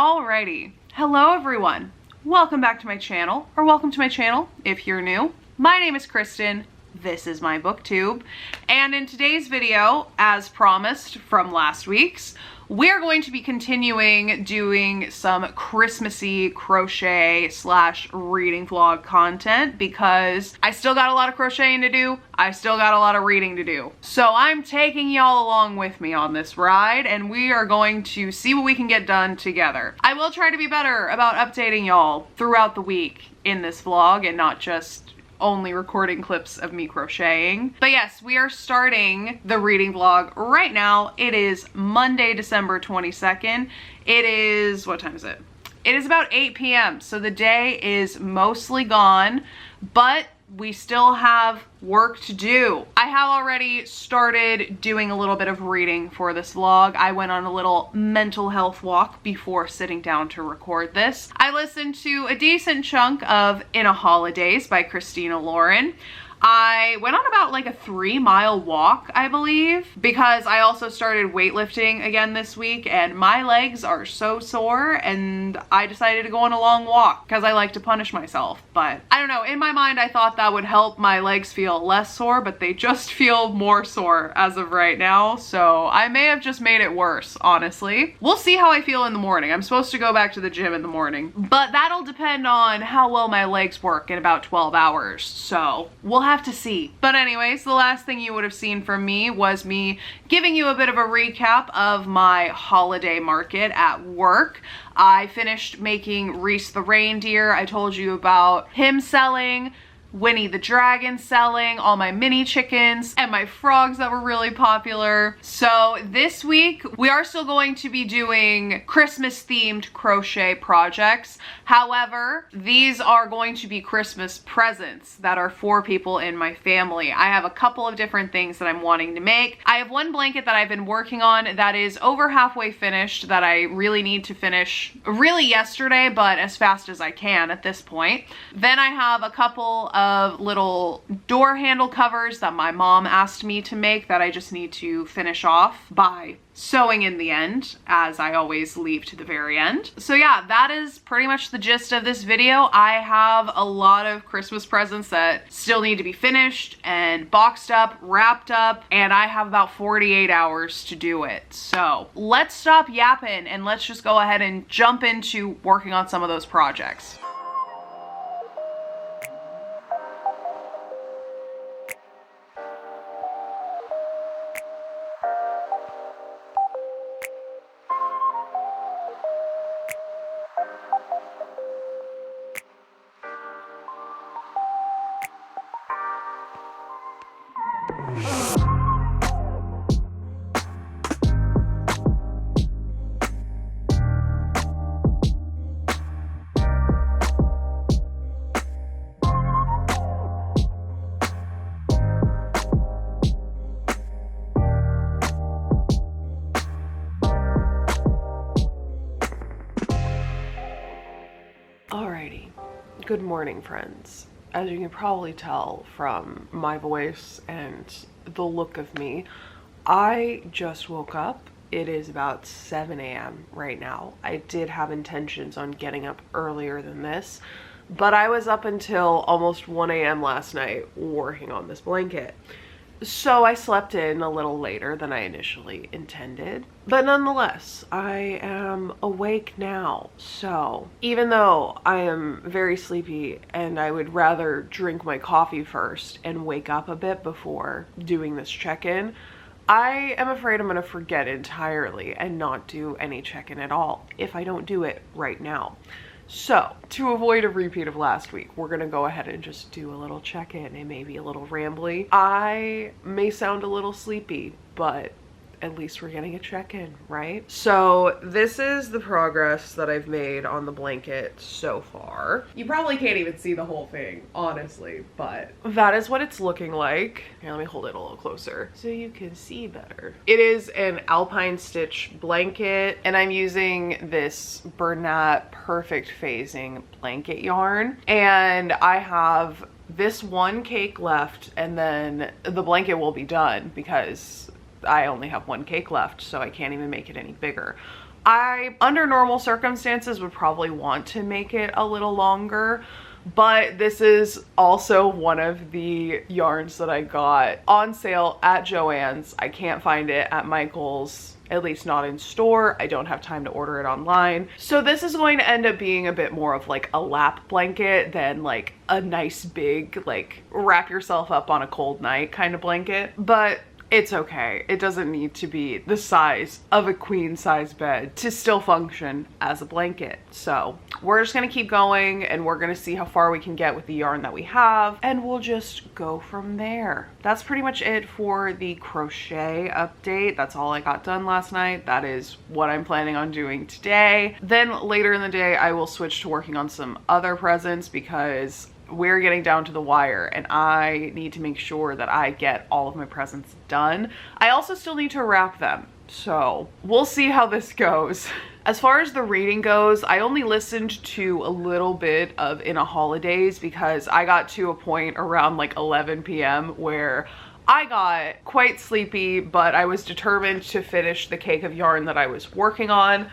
Alrighty, hello everyone. Welcome back to my channel, or welcome to my channel if you're new. My name is Kristen, this is my booktube, and in today's video, as promised from last week's, we're going to be continuing doing some Christmassy crochet slash reading vlog content because I still got a lot of crocheting to do, I still got a lot of reading to do. So I'm taking y'all along with me on this ride and we are going to see what we can get done together. I will try to be better about updating y'all throughout the week in this vlog and not just only recording clips of me crocheting. But yes, we are starting the reading vlog right now. It is Monday, December 22nd. It is, what time is it? It is about 8 p.m. So the day is mostly gone, but we still have work to do. I have already started doing a little bit of reading for this vlog. I went on a little mental health walk before sitting down to record this. I listened to a decent chunk of In a Holidaze by Christina Lauren. I went on about like a 3-mile walk, I believe, because I also started weightlifting again this week and my legs are so sore and I decided to go on a long walk because I like to punish myself. But I don't know, in my mind I thought that would help my legs feel less sore, but they just feel more sore as of right now. So I may have just made it worse, honestly. We'll see how I feel in the morning. I'm supposed to go back to the gym in the morning, but that'll depend on how well my legs work in about 12 hours. So we'll have to see. But anyways, the last thing you would have seen from me was me giving you a bit of a recap of my holiday market at work. I finished making Reese the reindeer. I told you about him selling, Winnie the Dragon selling, all my mini chickens, and my frogs that were really popular. So this week, we are still going to be doing Christmas themed crochet projects. However, these are going to be Christmas presents that are for people in my family. I have a couple of different things that I'm wanting to make. I have one blanket that I've been working on that is over halfway finished that I really need to finish really yesterday, but as fast as I can at this point. Then I have a couple of little door handle covers that my mom asked me to make that I just need to finish off by sewing in the end, as I always leave to the very end. So yeah, that is pretty much the gist of this video. I have a lot of Christmas presents that still need to be finished and boxed up, wrapped up, and I have about 48 hours to do it. So let's stop yapping and let's just go ahead and jump into working on some of those projects. Alrighty, good morning friends. As you can probably tell from my voice and the look of me, I just woke up. It is about 7 a.m. right now. I did have intentions on getting up earlier than this, but I was up until almost 1 a.m. last night working on this blanket. So I slept in a little later than I initially intended, but nonetheless, I am awake now. So even though I am very sleepy and I would rather drink my coffee first and wake up a bit before doing this check-in, I am afraid I'm gonna forget entirely and not do any check-in at all if I don't do it right now. So, to avoid a repeat of last week, we're gonna go ahead and just do a little check-in and maybe a little rambly. I may sound a little sleepy, but at least we're getting a check-in, right? So this is the progress that I've made on the blanket so far. You probably can't even see the whole thing, honestly, but that is what it's looking like. Here, let me hold it a little closer so you can see better. It is an alpine stitch blanket, and I'm using this Bernat Perfect Phasing blanket yarn, and I have this one cake left, and then the blanket will be done because I only have one cake left, so I can't even make it any bigger. I, under normal circumstances, would probably want to make it a little longer, but this is also one of the yarns that I got on sale at Joann's. I can't find it at Michael's, at least not in store. I don't have time to order it online. So this is going to end up being a bit more of like a lap blanket than like a nice big, like wrap yourself up on a cold night kind of blanket. But it's okay. It doesn't need to be the size of a queen size bed to still function as a blanket. So we're just gonna keep going and we're gonna see how far we can get with the yarn that we have, and we'll just go from there. That's pretty much it for the crochet update. That's all I got done last night. That is what I'm planning on doing today. Then later in the day, I will switch to working on some other presents because we're getting down to the wire and I need to make sure that I get all of my presents done. I also still need to wrap them. So we'll see how this goes. As far as the reading goes, I only listened to a little bit of In a Holidaze because I got to a point around like 11 p.m. where I got quite sleepy, but I was determined to finish the cake of yarn that I was working on.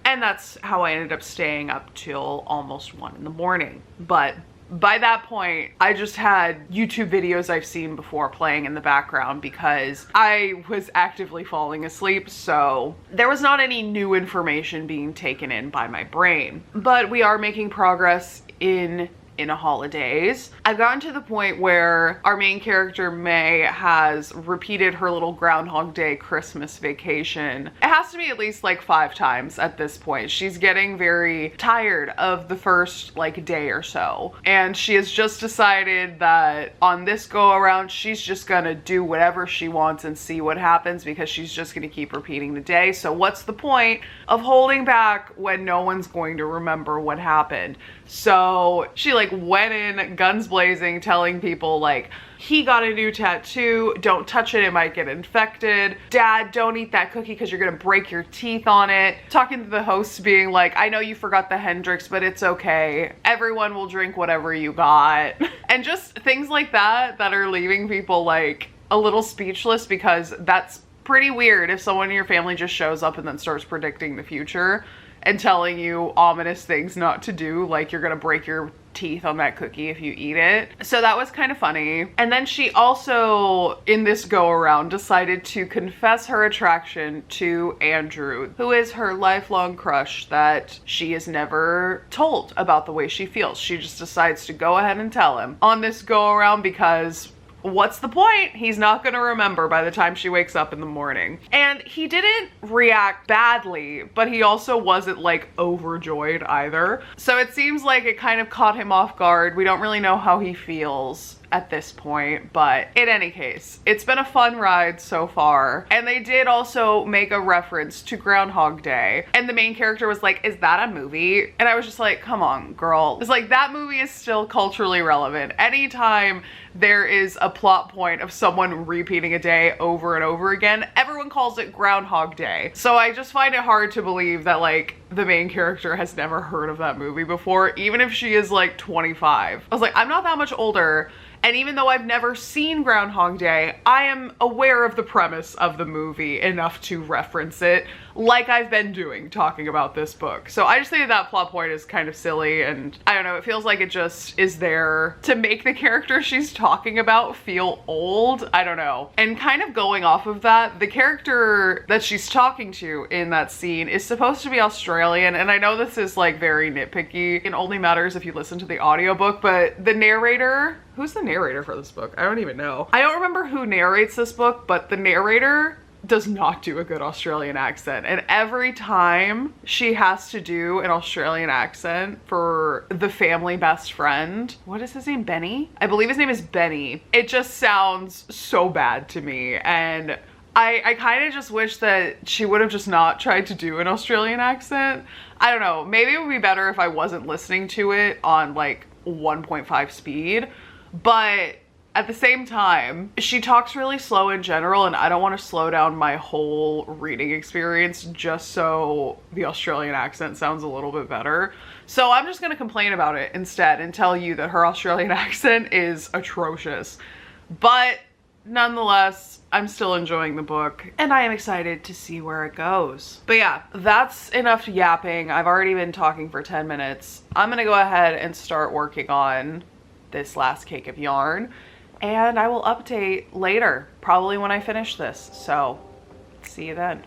And that's how I ended up staying up till almost 1 in the morning. But by that point, I just had YouTube videos I've seen before playing in the background because I was actively falling asleep, so there was not any new information being taken in by my brain. But we are making progress in a Holidaze. I've gotten to the point where our main character, May, has repeated her little Groundhog Day Christmas vacation. It has to be at least like 5 times at this point. She's getting very tired of the first like day or so. And she has just decided that on this go around, she's just gonna do whatever she wants and see what happens because she's just gonna keep repeating the day. So what's the point of holding back when no one's going to remember what happened? So she like went in guns blazing telling people like, he got a new tattoo, don't touch it, it might get infected. Dad, don't eat that cookie because you're gonna break your teeth on it. Talking to the hosts being like, I know you forgot the Hendrix, but it's okay. Everyone will drink whatever you got. And just things like that that are leaving people like a little speechless because that's pretty weird if someone in your family just shows up and then starts predicting the future and telling you ominous things not to do, like you're gonna break your teeth on that cookie if you eat it. So that was kind of funny. And then she also, in this go around, decided to confess her attraction to Andrew, who is her lifelong crush that she is never told about the way she feels. She just decides to go ahead and tell him on this go around because what's the point? He's not gonna remember by the time she wakes up in the morning. And he didn't react badly, but he also wasn't like overjoyed either. So it seems like it kind of caught him off guard. We don't really know how he feels at this point, but in any case, it's been a fun ride so far. And they did also make a reference to Groundhog Day, and the main character was like, is that a movie? And I was just like, come on, girl. It's like, that movie is still culturally relevant. Anytime there is a plot point of someone repeating a day over and over again, everyone calls it Groundhog Day. So I just find it hard to believe that like the main character has never heard of that movie before, even if she is like 25. I was like, I'm not that much older. And even though I've never seen Groundhog Day, I am aware of the premise of the movie enough to reference it, like I've been doing talking about this book. So I just think that plot point is kind of silly, and I don't know, it feels like it just is there to make the character she's talking about feel old. I don't know. And kind of going off of that, the character that she's talking to in that scene is supposed to be Australian, and I know this is like very nitpicky. It only matters if you listen to the audiobook, but the narrator, who's the narrator for this book? I don't even know. I don't remember who narrates this book, but the narrator does not do a good Australian accent. And every time she has to do an Australian accent for the family best friend, what is his name? Benny? I believe his name is Benny. It just sounds so bad to me. And I kind of just wish that she would have just not tried to do an Australian accent. I don't know. Maybe it would be better if I wasn't listening to it on like 1.5 speed. But at the same time, she talks really slow in general, and I don't want to slow down my whole reading experience just so the Australian accent sounds a little bit better. So I'm just going to complain about it instead and tell you that her Australian accent is atrocious. But nonetheless, I'm still enjoying the book and I am excited to see where it goes. But yeah, that's enough yapping. I've already been talking for 10 minutes. I'm gonna go ahead and start working on this last cake of yarn, and I will update later, probably when I finish this. So see you then.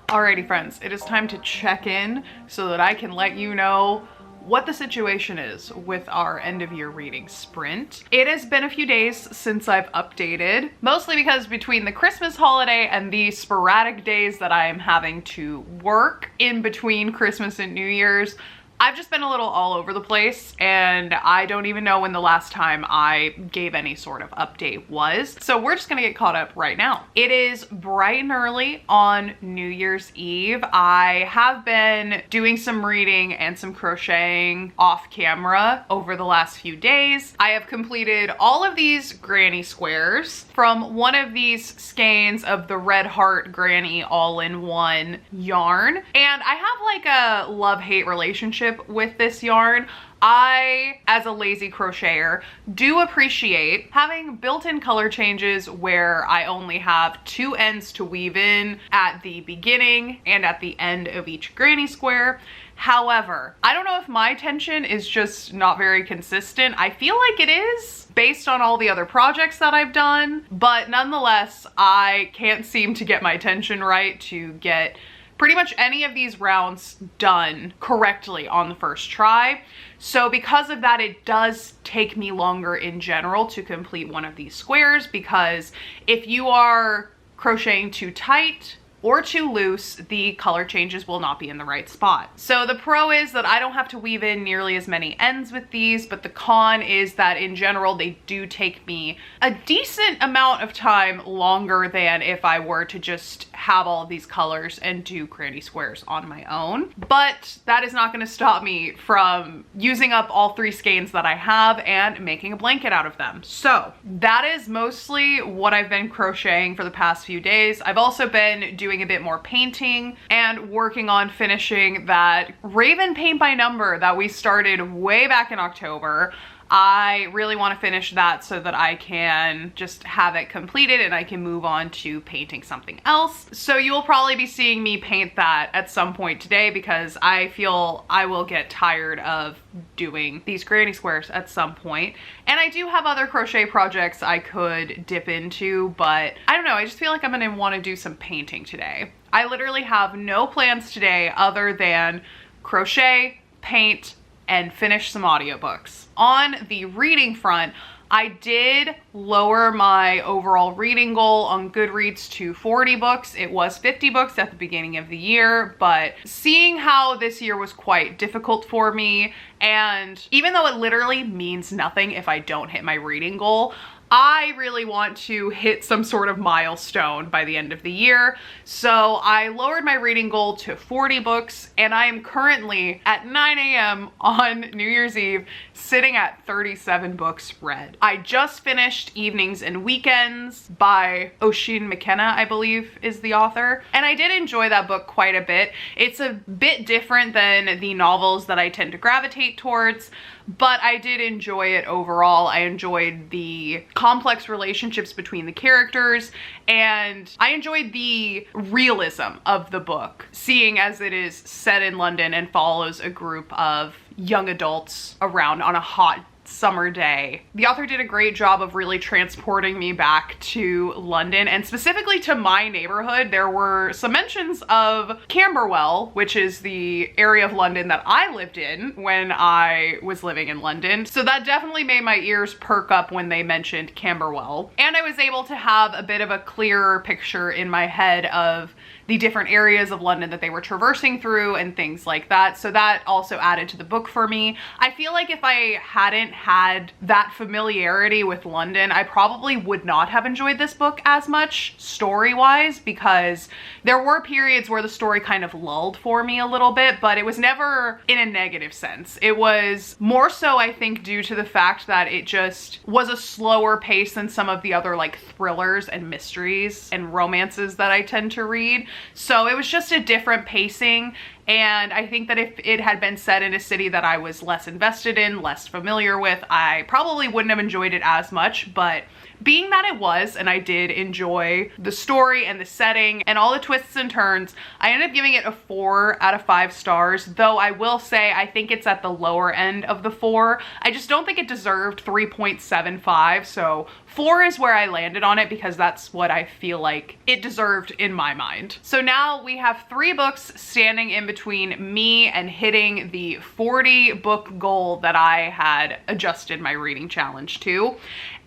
Alrighty friends, it is time to check in so that I can let you know what the situation is with our end of year reading sprint. It has been a few days since I've updated, mostly because between the Christmas holiday and the sporadic days that I am having to work in between Christmas and New Year's, I've just been a little all over the place, and I don't even know when the last time I gave any sort of update was. So we're just gonna get caught up right now. It is bright and early on New Year's Eve. I have been doing some reading and some crocheting off camera over the last few days. I have completed all of these granny squares from one of these skeins of the Red Heart Granny all-in-one yarn. And I have like a love-hate relationship with this yarn. I, as a lazy crocheter, do appreciate having built-in color changes where I only have two ends to weave in at the beginning and at the end of each granny square. However, I don't know if my tension is just not very consistent. I feel like it is based on all the other projects that I've done, but nonetheless, I can't seem to get my tension right to get pretty much any of these rounds done correctly on the first try. So because of that, it does take me longer in general to complete one of these squares, because if you are crocheting too tight or too loose, the color changes will not be in the right spot. So the pro is that I don't have to weave in nearly as many ends with these, but the con is that in general, they do take me a decent amount of time longer than if I were to just have all of these colors and do granny squares on my own. But that is not gonna stop me from using up all three skeins that I have and making a blanket out of them. So that is mostly what I've been crocheting for the past few days. I've also been doing a bit more painting and working on finishing that Raven paint by number that we started way back in October. I really want to finish that so that I can just have it completed and I can move on to painting something else. So you will probably be seeing me paint that at some point today, because I feel I will get tired of doing these granny squares at some point. And I do have other crochet projects I could dip into, but I don't know, I just feel like I'm gonna want to do some painting today. I literally have no plans today other than crochet, paint, and finish some audiobooks. On the reading front, I did lower my overall reading goal on Goodreads to 40 books. It was 50 books at the beginning of the year, but seeing how this year was quite difficult for me, and even though it literally means nothing if I don't hit my reading goal, I really want to hit some sort of milestone by the end of the year. So I lowered my reading goal to 40 books, and I am currently at 9 a.m. on New Year's Eve sitting at 37 books read. I just finished Evenings and Weekends by Oisín McKenna, I believe is the author, and I did enjoy that book quite a bit. It's a bit different than the novels that I tend to gravitate towards, but I did enjoy it overall. I enjoyed the complex relationships between the characters, and I enjoyed the realism of the book, seeing as it is set in London and follows a group of young adults around on a hot summer day. The author did a great job of really transporting me back to London, and specifically to my neighborhood. There were some mentions of Camberwell, which is the area of London that I lived in when I was living in London. So that definitely made my ears perk up when they mentioned Camberwell. And I was able to have a bit of a clearer picture in my head of the different areas of London that they were traversing through and things like that. So that also added to the book for me. I feel like if I hadn't had that familiarity with London, I probably would not have enjoyed this book as much story-wise, because there were periods where the story kind of lulled for me a little bit, but it was never in a negative sense. It was more so, I think, due to the fact that it just was a slower pace than some of the other like thrillers and mysteries and romances that I tend to read. So it was just a different pacing, and I think that if it had been set in a city that I was less invested in, less familiar with, I probably wouldn't have enjoyed it as much. But being that it was, and I did enjoy the story and the setting and all the twists and turns, I ended up giving it a 4 out of 5 stars, though I will say I think it's at the lower end of the 4. I just don't think it deserved 3.75, so 4 is where I landed on it because that's what I feel like it deserved in my mind. So now we have 3 books standing in between me and hitting the 40 book goal that I had adjusted my reading challenge to.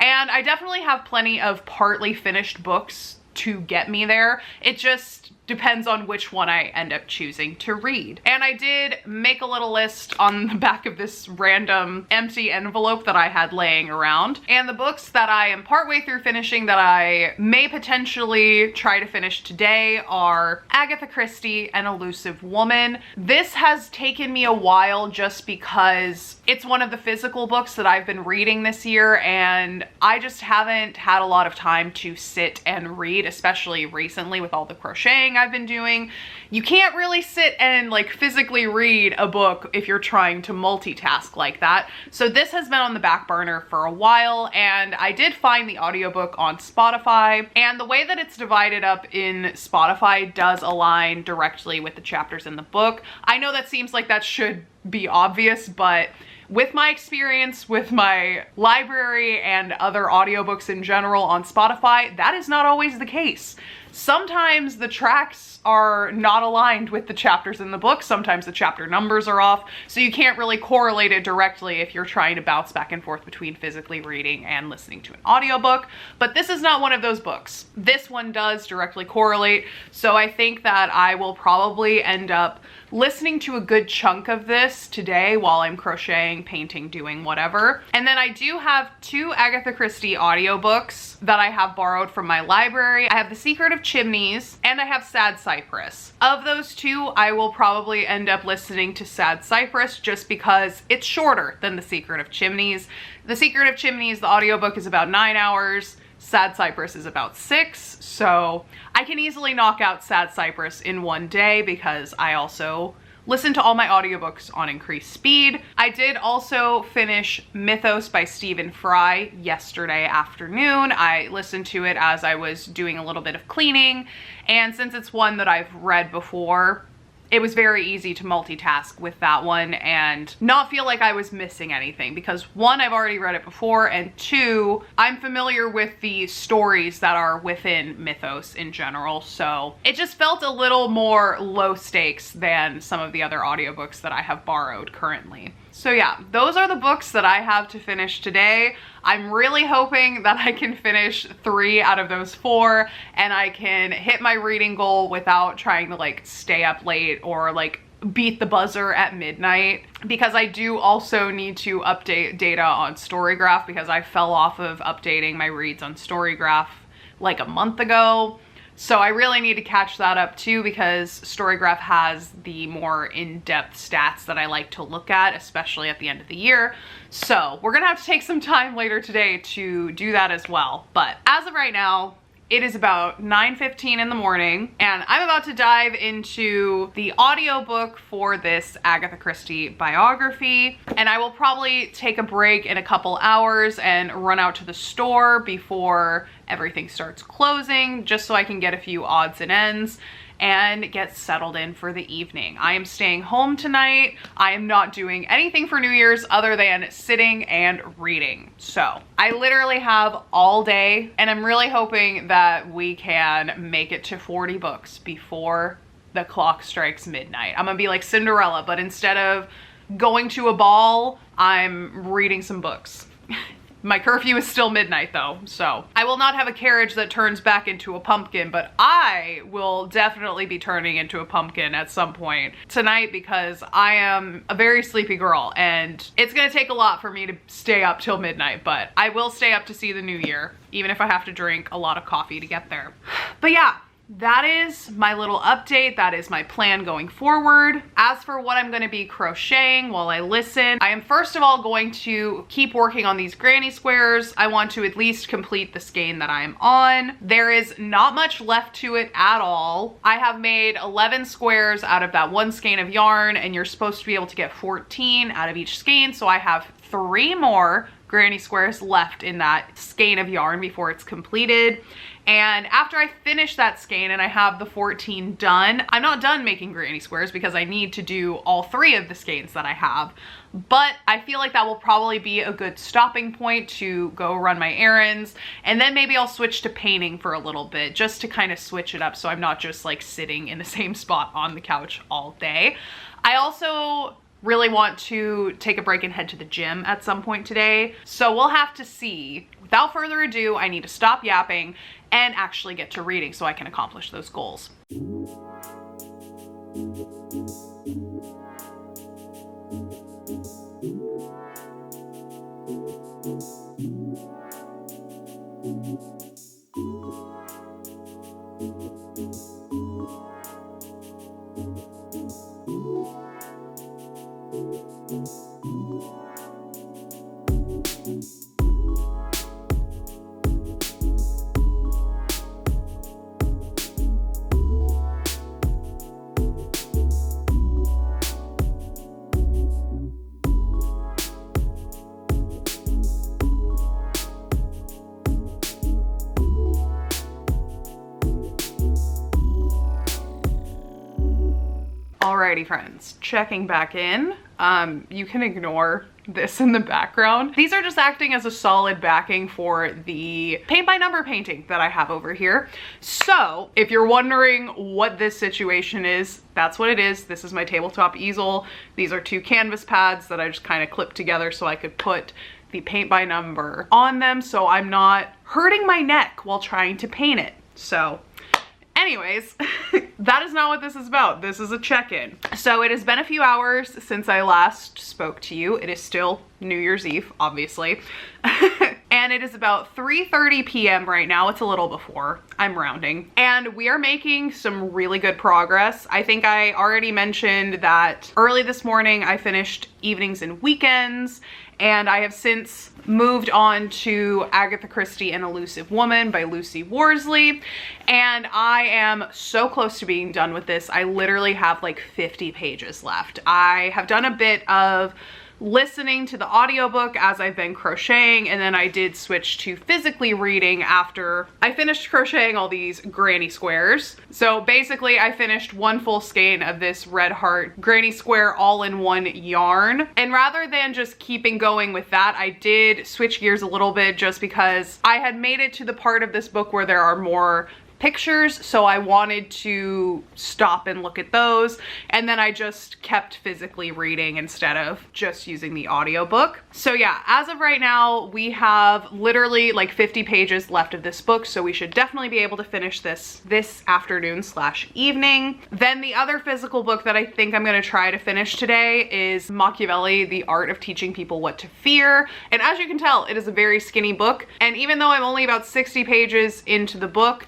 And I definitely have plenty of partly finished books to get me there. It just depends on which one I end up choosing to read. And I did make a little list on the back of this random empty envelope that I had laying around. And the books that I am partway through finishing that I may potentially try to finish today are Agatha Christie and Elusive Woman. This has taken me a while just because it's one of the physical books that I've been reading this year, and I just haven't had a lot of time to sit and read, especially recently with all the crocheting I've been doing. You can't really sit and like physically read a book if you're trying to multitask like that. So this has been on the back burner for a while, and I did find the audiobook on Spotify, and the way that it's divided up in Spotify does align directly with the chapters in the book. I know that seems like that should be obvious, but with my experience with my library and other audiobooks in general on Spotify, that is not always the case. Sometimes the tracks are not aligned with the chapters in the book. Sometimes the chapter numbers are off, so you can't really correlate it directly if you're trying to bounce back and forth between physically reading and listening to an audiobook. But this is not one of those books. This one does directly correlate, so I think that I will probably end up listening to a good chunk of this today while I'm crocheting, painting, doing whatever. And then I do have 2 Agatha Christie audiobooks that I have borrowed from my library. I have The Secret of Chimneys and I have Sad Cypress. Of those 2, I will probably end up listening to Sad Cypress just because it's shorter than The Secret of Chimneys. The Secret of Chimneys, the audiobook, is about 9 hours. Sad Cypress is about 6, so I can easily knock out Sad Cypress in one day because I also listen to all my audiobooks on increased speed. I did also finish Mythos by Stephen Fry yesterday afternoon. I listened to it as I was doing a little bit of cleaning, and since it's one that I've read before, it was very easy to multitask with that one and not feel like I was missing anything because 1, I've already read it before, and 2, I'm familiar with the stories that are within Mythos in general, so it just felt a little more low stakes than some of the other audiobooks that I have borrowed currently. So yeah, those are the books that I have to finish today. I'm really hoping that I can finish 3 out of those 4 and I can hit my reading goal without trying to like stay up late or like beat the buzzer at midnight, because I do also need to update data on StoryGraph because I fell off of updating my reads on StoryGraph like a month ago. So I really need to catch that up too, because StoryGraph has the more in-depth stats that I like to look at, especially at the end of the year. So we're gonna have to take some time later today to do that as well. But as of right now, it is about 9:15 in the morning and I'm about to dive into the audiobook for this Agatha Christie biography. And I will probably take a break in a couple hours and run out to the store before everything starts closing, just so I can get a few odds and ends and get settled in for the evening. I am staying home tonight. I am not doing anything for New Year's other than sitting and reading. So I literally have all day and I'm really hoping that we can make it to 40 books before the clock strikes midnight. I'm gonna be like Cinderella, but instead of going to a ball, I'm reading some books. My curfew is still midnight though, so I will not have a carriage that turns back into a pumpkin, but I will definitely be turning into a pumpkin at some point tonight because I am a very sleepy girl and it's gonna take a lot for me to stay up till midnight, but I will stay up to see the new year, even if I have to drink a lot of coffee to get there. But yeah, that is my little update. That is my plan going forward. As for what I'm going to be crocheting while I listen, I am first of all going to keep working on these granny squares. I want to at least complete the skein that I'm on. There is not much left to it at all. I have made 11 squares out of that one skein of yarn, and you're supposed to be able to get 14 out of each skein. So I have 3 more granny squares left in that skein of yarn before it's completed. And after I finish that skein and I have the 14 done, I'm not done making granny squares because I need to do all 3 of the skeins that I have. But I feel like that will probably be a good stopping point to go run my errands. And then maybe I'll switch to painting for a little bit just to kind of switch it up so I'm not just like sitting in the same spot on the couch all day. I also really want to take a break and head to the gym at some point today. So we'll have to see. Without further ado, I need to stop yapping and actually get to reading so I can accomplish those goals. Alrighty friends, checking back in. You can ignore this in the background. These are just acting as a solid backing for the paint by number painting that I have over here. So if you're wondering what this situation is, that's what it is. This is my tabletop easel. These are 2 canvas pads that I just kind of clipped together so I could put the paint by number on them so I'm not hurting my neck while trying to paint it. So anyways, that is not what this is about. This is a check-in. So it has been a few hours since I last spoke to you. It is still New Year's Eve, obviously. And it is about 3:30 p.m. right now. It's a little before, I'm rounding. And we are making some really good progress. I think I already mentioned that early this morning I finished evenings and weekends, and I have since moved on to Agatha Christie and Elusive Woman by Worsley. And I am so close to being done with this. I literally have like 50 pages left. I have done a bit of listening to the audiobook as I've been crocheting, and then I did switch to physically reading after I finished crocheting all these granny squares. So basically I finished 1 full skein of this red heart granny square all-in-one yarn, and rather than just keeping going with that, I did switch gears a little bit just because I had made it to the part of this book where there are more pictures, so I wanted to stop and look at those, and then I just kept physically reading instead of just using the audiobook. So yeah, as of right now, we have literally like 50 pages left of this book, so we should definitely be able to finish this afternoon / evening. Then the other physical book that I think I'm gonna try to finish today is Machiavelli, The Art of Teaching People What to Fear. And as you can tell, it is a very skinny book, and even though I'm only about 60 pages into the book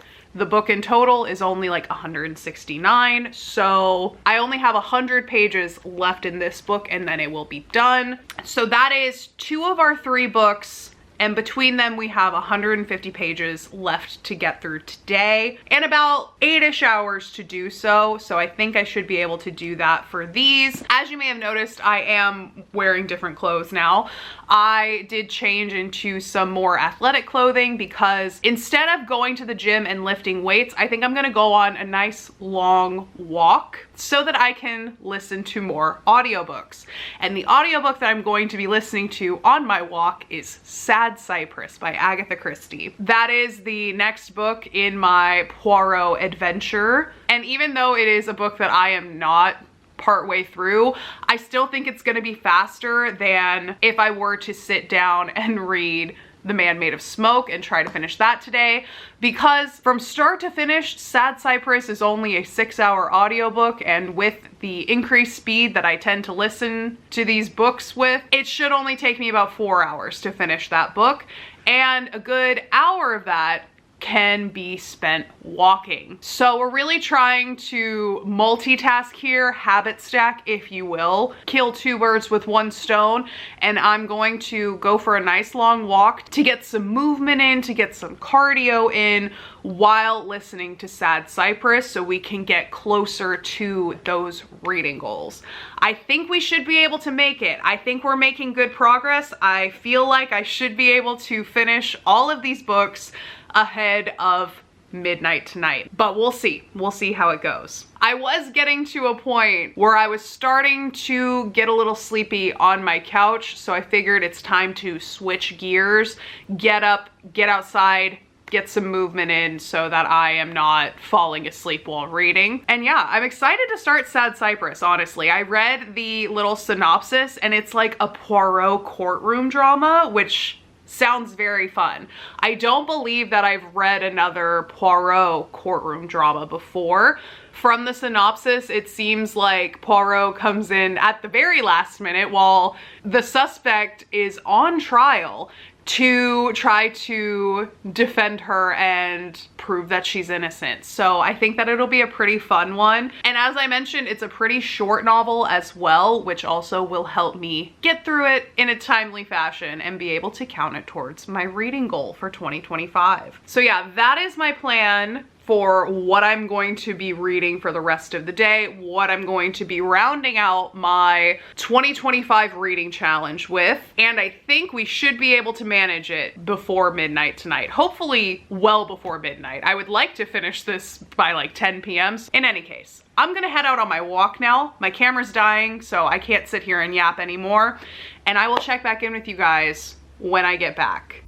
in total is only like 169, so I only have 100 pages left in this book and then it will be done. So that is 2 of our 3 books, and between them we have 150 pages left to get through today and about 8-ish hours to do so. So I think I should be able to do that for these. As you may have noticed, I am wearing different clothes now. I did change into some more athletic clothing because instead of going to the gym and lifting weights, I think I'm gonna go on a nice long walk so that I can listen to more audiobooks. And the audiobook that I'm going to be listening to on my walk is Cypress by Agatha Christie. That is the next book in my Poirot adventure. And even though it is a book that I am not partway through, I still think it's gonna be faster than if I were to sit down and read The Man Made of Smoke and try to finish that today, because from start to finish, Cypress is only a 6-hour audiobook, and with the increased speed that I tend to listen to these books with, it should only take me about 4 hours to finish that book, and a good hour of that can be spent walking. So we're really trying to multitask here, habit stack, if you will, kill 2 birds with 1 stone. And I'm going to go for a nice long walk to get some movement in, to get some cardio in while listening to Cypress, so we can get closer to those reading goals. I think we should be able to make it. I think we're making good progress. I feel like I should be able to finish all of these books ahead of midnight tonight, but we'll see. We'll see how it goes. I was getting to a point where I was starting to get a little sleepy on my couch, so I figured it's time to switch gears, get up, get outside, get some movement in so that I am not falling asleep while reading. And yeah, I'm excited to start Cypress, honestly. I read the little synopsis and it's like a Poirot courtroom drama, which sounds very fun. I don't believe that I've read another Poirot courtroom drama before. From the synopsis, it seems like Poirot comes in at the very last minute while the suspect is on trial to try to defend her and prove that she's innocent. So I think that it'll be a pretty fun one. And as I mentioned, it's a pretty short novel as well, which also will help me get through it in a timely fashion and be able to count it towards my reading goal for 2025. So yeah, that is my plan for what I'm going to be reading for the rest of the day, what I'm going to be rounding out my 2025 reading challenge with, and I think we should be able to manage it before midnight tonight. Hopefully well before midnight. I would like to finish this by like 10 p.m. In any case, I'm gonna head out on my walk now. My camera's dying, so I can't sit here and yap anymore, and I will check back in with you guys when I get back.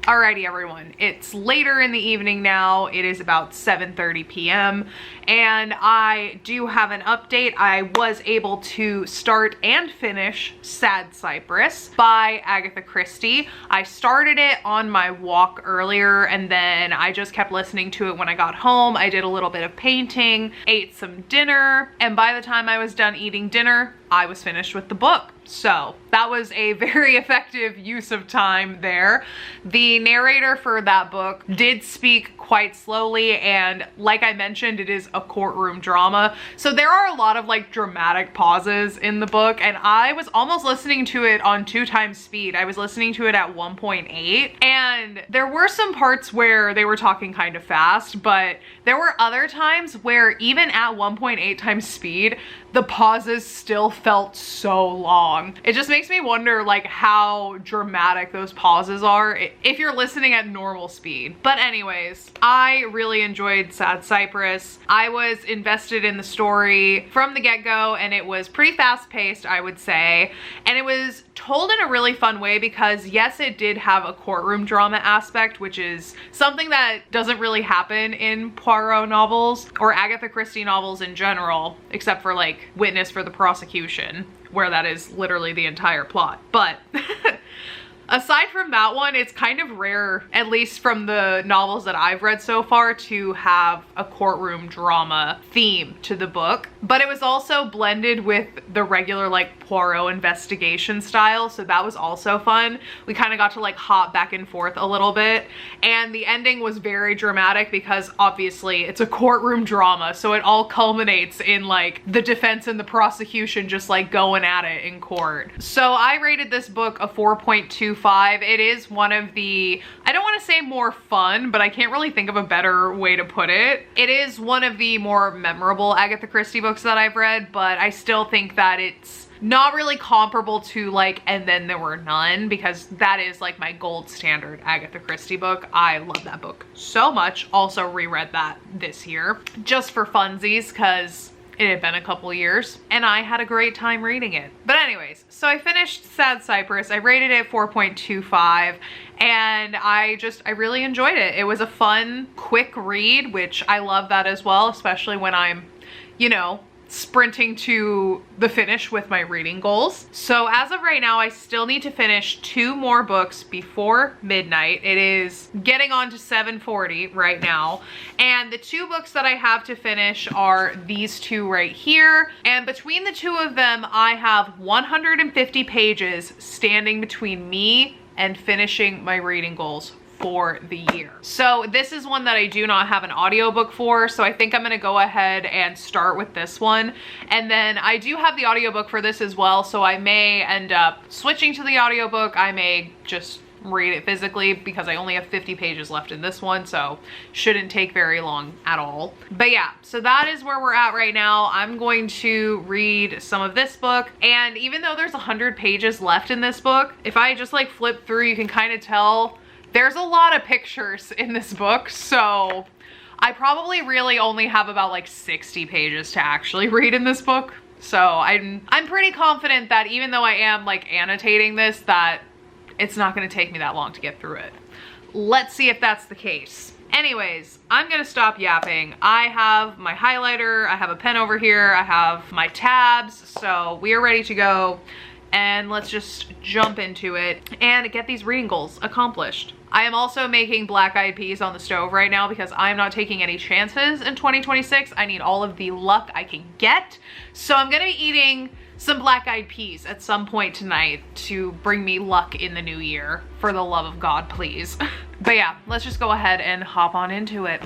Alrighty everyone, it's later in the evening now. It is about 7:30 p.m. and I do have an update. I was able to start and finish Sad Cypress by Agatha Christie. I started it on my walk earlier and then I just kept listening to it when I got home. I did a little bit of painting, ate some dinner, and by the time I was done eating dinner, I was finished with the book. So that was a very effective use of time there. The narrator for that book did speak quite slowly, and like I mentioned, it is a courtroom drama. So there are a lot of like dramatic pauses in the book, and I was almost listening to it on 2x speed. I was listening to it at 1.8, and there were some parts where they were talking kind of fast, but there were other times where even at 1.8 times speed, the pauses still felt so long. It just makes me wonder like how dramatic those pauses are if you're listening at normal speed. But anyways, I really enjoyed Sad Cypress. I was invested in the story from the get-go, and it was pretty fast-paced, I would say. And it was told in a really fun way because yes, it did have a courtroom drama aspect, which is something that doesn't really happen in Poirot novels or Agatha Christie novels in general, except for like Witness for the Prosecution, where that is literally the entire plot. But aside from that one, it's kind of rare, at least from the novels that I've read so far, to have a courtroom drama theme to the book. But it was also blended with the regular like Poirot investigation style, so that was also fun. We kind of got to like hop back and forth a little bit, and the ending was very dramatic because obviously it's a courtroom drama, so it all culminates in like the defense and the prosecution just like going at it in court. So I rated this book a 4.25. It is one of the, I don't want to say more fun, but I can't really think of a better way to put it. It is one of the more memorable Agatha Christie books that I've read, but I still think that it's not really comparable to like And Then There Were None, because that is like my gold standard Agatha Christie book. I love that book so much. Also reread that this year just for funsies because it had been a couple years and I had a great time reading it. But anyways, so I finished Sad Cypress. I rated it 4.25 and I really enjoyed it. It was a fun, quick read, which I love that as well, especially when I'm, you know, sprinting to the finish with my reading goals. So as of right now, I still need to finish 2 more books before midnight. It is getting on to 7:40 right now. And the 2 books that I have to finish are these 2 right here. And between the 2 of them, I have 150 pages standing between me and finishing my reading goals for the year. So this is one that I do not have an audiobook for, so I think I'm gonna go ahead and start with this one. And then I do have the audiobook for this as well, so I may end up switching to the audiobook. I may just read it physically because I only have 50 pages left in this one, so shouldn't take very long at all. But yeah, so that is where we're at right now. I'm going to read some of this book, and even though there's 100 pages left in this book, if I just like flip through, you can kind of tell there's a lot of pictures in this book, so I probably really only have about like 60 pages to actually read in this book. So I'm pretty confident that even though I am like annotating this, that it's not gonna take me that long to get through it. Let's see if that's the case. Anyways, I'm gonna stop yapping. I have my highlighter, I have a pen over here, I have my tabs, so we are ready to go. And let's just jump into it and get these reading goals accomplished. I am also making black-eyed peas on the stove right now because I'm not taking any chances in 2026. I need all of the luck I can get. So I'm gonna be eating some black-eyed peas at some point tonight to bring me luck in the new year. For the love of God, please. But yeah, let's just go ahead and hop on into it.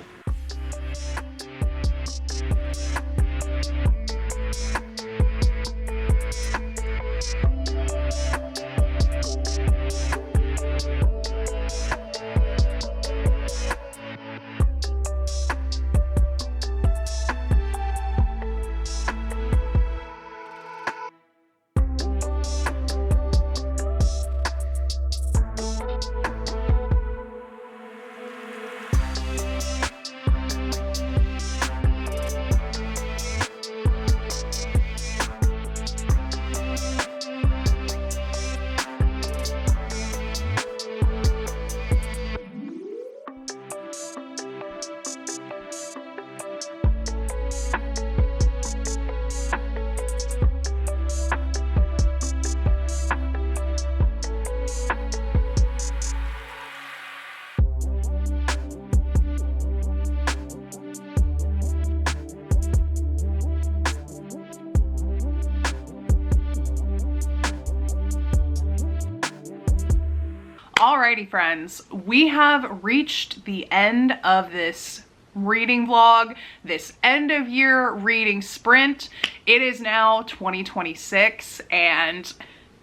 Alrighty friends, we have reached the end of this reading vlog, this end of year reading sprint. It is now 2026 and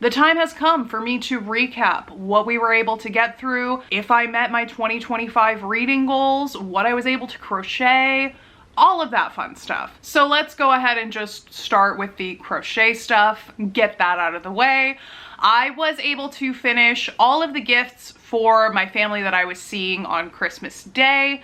the time has come for me to recap what we were able to get through, if I met my 2025 reading goals, what I was able to crochet, all of that fun stuff. So let's go ahead and just start with the crochet stuff, get that out of the way. I was able to finish all of the gifts for my family that I was seeing on Christmas Day.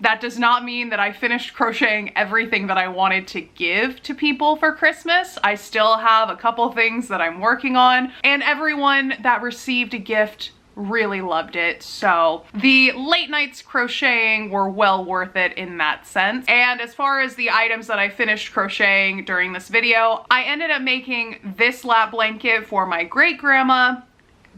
That does not mean that I finished crocheting everything that I wanted to give to people for Christmas. I still have a couple things that I'm working on, and everyone that received a gift really loved it. So the late nights crocheting were well worth it in that sense. And as far as the items that I finished crocheting during this video, I ended up making this lap blanket for my great grandma,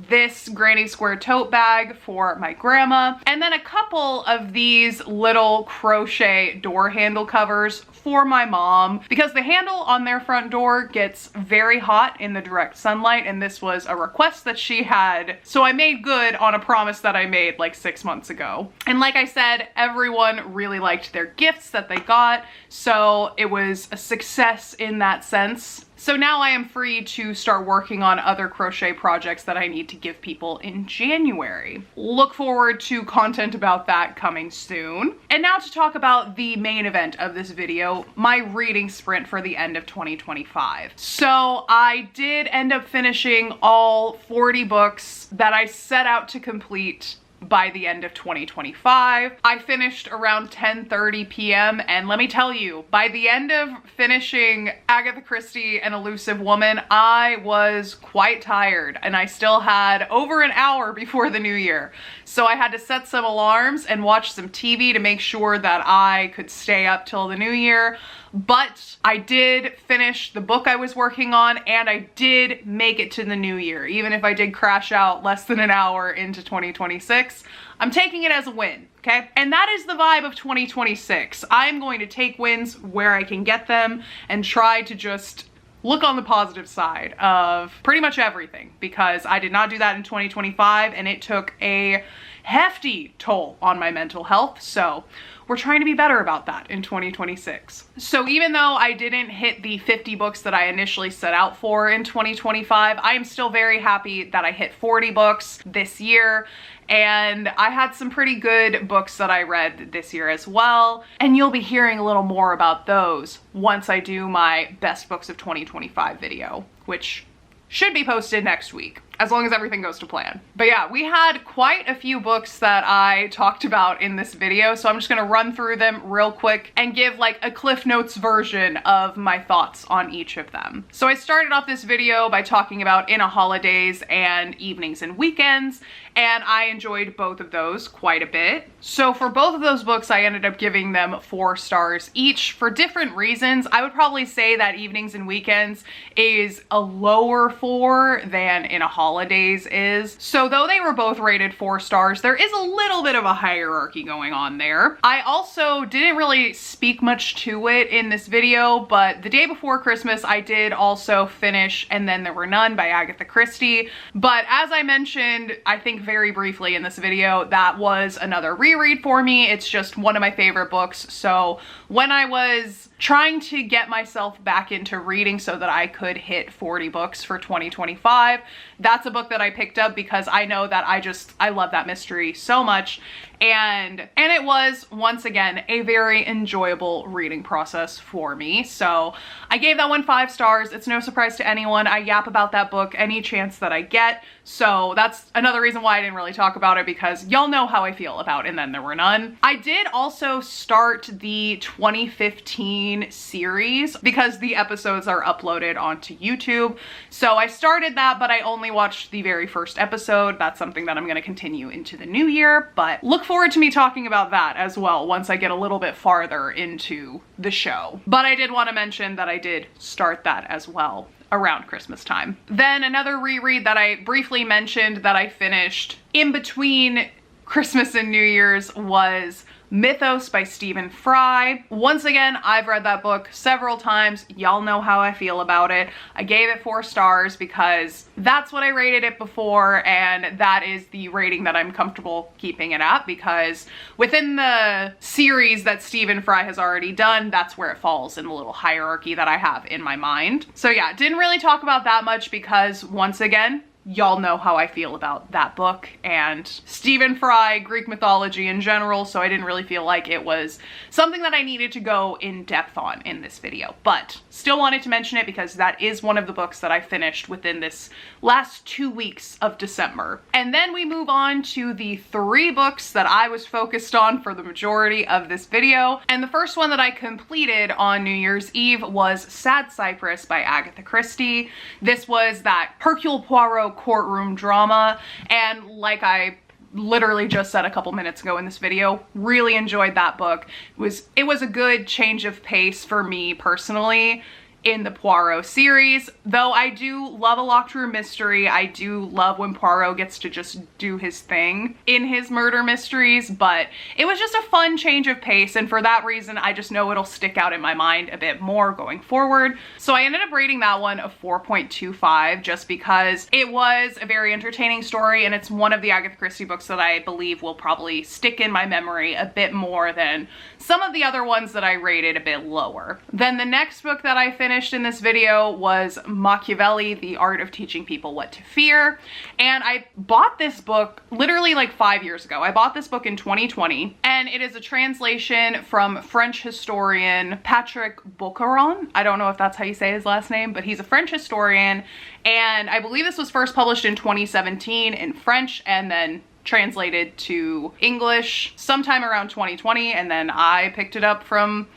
this granny square tote bag for my grandma, and then a couple of these little crochet door handle covers for my mom, because the handle on their front door gets very hot in the direct sunlight, and this was a request that she had. So I made good on a promise that I made like 6 months ago. And like I said, everyone really liked their gifts that they got, so it was a success in that sense. So now I am free to start working on other crochet projects that I need to give people in January. Look forward to content about that coming soon. And now to talk about the main event of this video, my reading sprint for the end of 2025. So I did end up finishing all 40 books that I set out to complete by the end of 2025. I finished around 10:30 p.m. and let me tell you, by the end of finishing Agatha Christie and Elusive Woman, I was quite tired and I still had over an hour before the new year. So I had to set some alarms and watch some TV to make sure that I could stay up till the new year. But I did finish the book I was working on and I did make it to the new year. Even if I did crash out less than an hour into 2026, I'm taking it as a win, okay? And that is the vibe of 2026. I'm going to take wins where I can get them and try to just look on the positive side of pretty much everything, because I did not do that in 2025 and it took a hefty toll on my mental health. So we're trying to be better about that in 2026. So even though I didn't hit the 50 books that I initially set out for in 2025, I am still very happy that I hit 40 books this year. And I had some pretty good books that I read this year as well. And you'll be hearing a little more about those once I do my best books of 2025 video, which should be posted next week, as long as everything goes to plan. But yeah, we had quite a few books that I talked about in this video, so I'm just gonna run through them real quick and give like a Cliff Notes version of my thoughts on each of them. So I started off this video by talking about In a Holidaze and Evenings and Weekends, and I enjoyed both of those quite a bit. So for both of those books, I ended up giving them 4 stars each for different reasons. I would probably say that Evenings and Weekends is a lower 4 than In a Holidaze is. So though they were both rated 4 stars, there is a little bit of a hierarchy going on there. I also didn't really speak much to it in this video, but the day before Christmas, I did also finish And Then There Were None by Agatha Christie. But as I mentioned, I think very briefly in this video, that was another reread for me. It's just one of my favorite books. So when I was trying to get myself back into reading so that I could hit 40 books for 2025, that's a book that I picked up because I know that I love that mystery so much. And it was, once again, a very enjoyable reading process for me. So I gave that one 5 stars. It's no surprise to anyone. I yap about that book any chance that I get. So that's another reason why I didn't really talk about it, because y'all know how I feel about And Then There Were None. I did also start the 2015 series because the episodes are uploaded onto YouTube. So I started that, but I only watched the very first episode. That's something that I'm going to continue into the new year, but look forward to me talking about that as well once I get a little bit farther into the show. But I did want to mention that I did start that as well around Christmas time. Then another reread that I briefly mentioned that I finished in between Christmas and New Year's was Mythos by Stephen Fry. Once again, I've read that book several times. Y'all know how I feel about it. I gave it 4 stars because that's what I rated it before, and that is the rating that I'm comfortable keeping it at, because within the series that Stephen Fry has already done, that's where it falls in the little hierarchy that I have in my mind. So yeah, didn't really talk about that much because, once again, y'all know how I feel about that book and Stephen Fry, Greek mythology in general, so I didn't really feel like it was something that I needed to go in depth on in this video. But still wanted to mention it because that is one of the books that I finished within this last 2 weeks of December. And then we move on to the 3 books that I was focused on for the majority of this video. And the first one that I completed on New Year's Eve was Sad Cypress by Agatha Christie. This was that Hercule Poirot courtroom drama, and like I literally just said a couple minutes ago in this video, really enjoyed that book. It was a good change of pace for me personally in the Poirot series, though I do love a locked room mystery. I do love when Poirot gets to just do his thing in his murder mysteries, but it was just a fun change of pace, and for that reason I just know it'll stick out in my mind a bit more going forward. So I ended up rating that one a 4.25 just because it was a very entertaining story, and it's one of the Agatha Christie books that I believe will probably stick in my memory a bit more than some of the other ones that I rated a bit lower. Then the next book that I finished in this video was Machiavelli, The Art of Teaching People What to Fear. And I bought this book literally like 5 years ago. I bought this book in 2020, and it is a translation from French historian Patrick Boucheron. I don't know if that's how you say his last name, but he's a French historian, and I believe this was first published in 2017 in French and then translated to English sometime around 2020, and then I picked it up from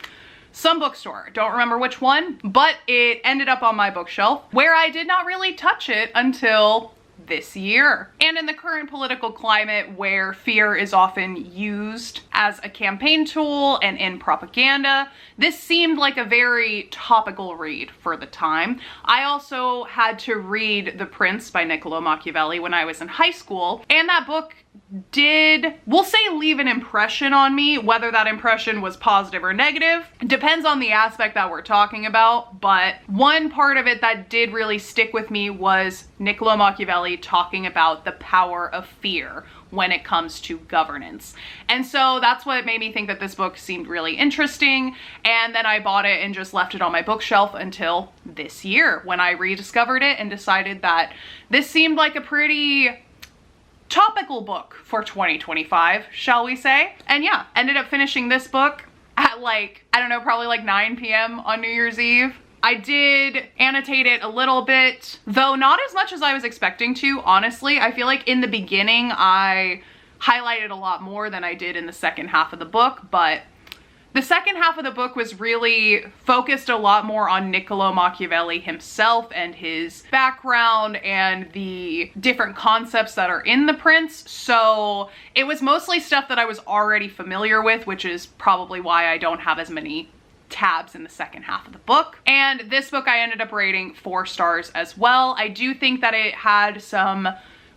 some bookstore. Don't remember which one, but it ended up on my bookshelf where I did not really touch it until this year. And in the current political climate where fear is often used as a campaign tool and in propaganda, this seemed like a very topical read for the time. I also had to read The Prince by Niccolo Machiavelli when I was in high school, and that book did, we'll say, leave an impression on me. Whether that impression was positive or negative depends on the aspect that we're talking about, but one part of it that did really stick with me was Niccolo Machiavelli talking about the power of fear when it comes to governance. And so that's what made me think that this book seemed really interesting, and then I bought it and just left it on my bookshelf until this year when I rediscovered it and decided that this seemed like a pretty topical book for 2025, shall we say. And yeah, ended up finishing this book at like, I don't know, probably like 9 p.m. on New Year's Eve. I did annotate it a little bit, though not as much as I was expecting to, honestly. I feel like in the beginning I highlighted a lot more than I did in the second half of the book, but the second half of the book was really focused a lot more on Niccolo Machiavelli himself and his background and the different concepts that are in The Prince. So it was mostly stuff that I was already familiar with, which is probably why I don't have as many tabs in the second half of the book. And this book I ended up rating 4 stars as well. I do think that it had some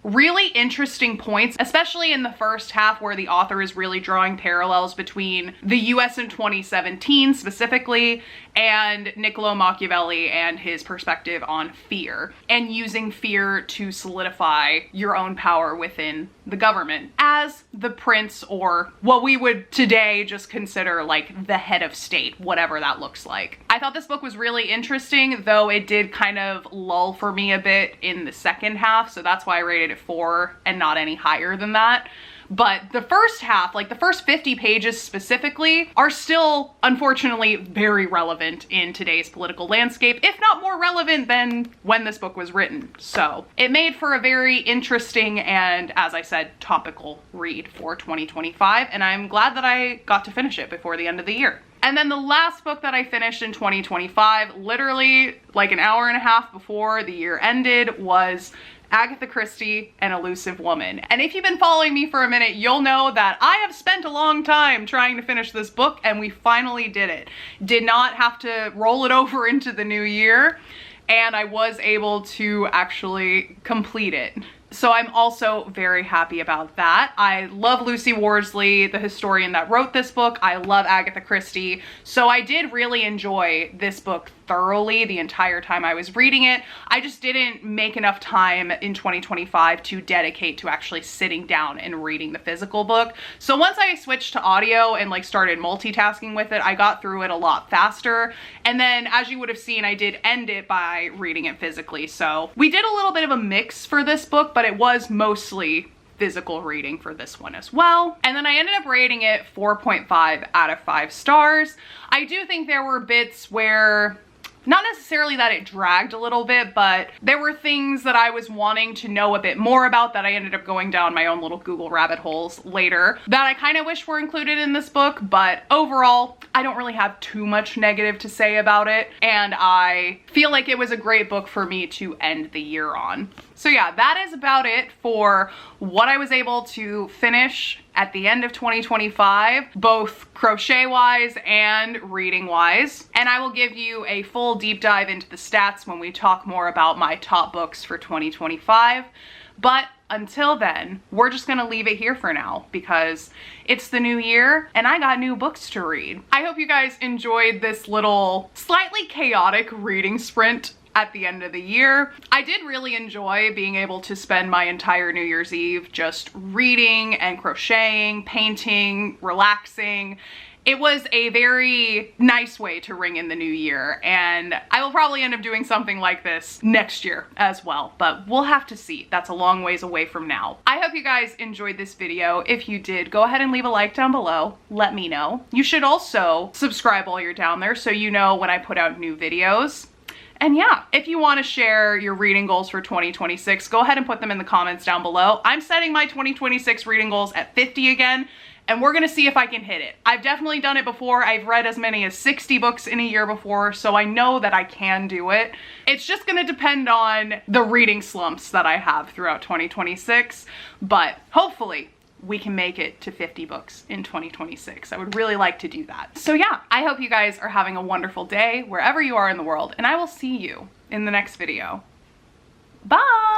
really interesting points, especially in the first half where the author is really drawing parallels between the US in 2017 specifically and Niccolo Machiavelli and his perspective on fear and using fear to solidify your own power within the government as the prince, or what we would today just consider like the head of state, whatever that looks like. I thought this book was really interesting, though it did kind of lull for me a bit in the second half, so that's why I rated it 4 and not any higher than that. But the first half, like the first 50 pages specifically, are still unfortunately very relevant in today's political landscape, if not more relevant than when this book was written. So it made for a very interesting and, as I said, topical read for 2025, and I'm glad that I got to finish it before the end of the year. And then the last book that I finished in 2025, literally like an hour and a half before the year ended, was Agatha Christie, and Elusive Woman. And if you've been following me for a minute, you'll know that I have spent a long time trying to finish this book, and we finally did it. Did not have to roll it over into the new year, and I was able to actually complete it. So I'm also very happy about that. I love Lucy Worsley, the historian that wrote this book. I love Agatha Christie. So I did really enjoy this book thoroughly the entire time I was reading it. I just didn't make enough time in 2025 to dedicate to actually sitting down and reading the physical book. So once I switched to audio and like started multitasking with it, I got through it a lot faster. And then as you would have seen, I did end it by reading it physically. So we did a little bit of a mix for this book, but it was mostly physical reading for this one as well. And then I ended up rating it 4.5 out of 5 stars. I do think there were bits where, not necessarily that it dragged a little bit, but there were things that I was wanting to know a bit more about that I ended up going down my own little Google rabbit holes later that I kind of wish were included in this book. But overall, I don't really have too much negative to say about it, and I feel like it was a great book for me to end the year on. So yeah, that is about it for what I was able to finish at the end of 2025, both crochet-wise and reading-wise. And I will give you a full deep dive into the stats when we talk more about my top books for 2025. But until then, we're just gonna leave it here for now because it's the new year and I got new books to read. I hope you guys enjoyed this little slightly chaotic reading sprint at the end of the year. I did really enjoy being able to spend my entire New Year's Eve just reading and crocheting, painting, relaxing. It was a very nice way to ring in the new year, and I will probably end up doing something like this next year as well, but we'll have to see. That's a long ways away from now. I hope you guys enjoyed this video. If you did, go ahead and leave a like down below. Let me know. You should also subscribe while you're down there so you know when I put out new videos. And yeah, if you want to share your reading goals for 2026, go ahead and put them in the comments down below. I'm setting my 2026 reading goals at 50 again, and we're gonna see if I can hit it. I've definitely done it before. I've read as many as 60 books in a year before, so I know that I can do it. It's just gonna depend on the reading slumps that I have throughout 2026, but hopefully we can make it to 50 books in 2026. I would really like to do that. So yeah, I hope you guys are having a wonderful day wherever you are in the world, and I will see you in the next video. Bye!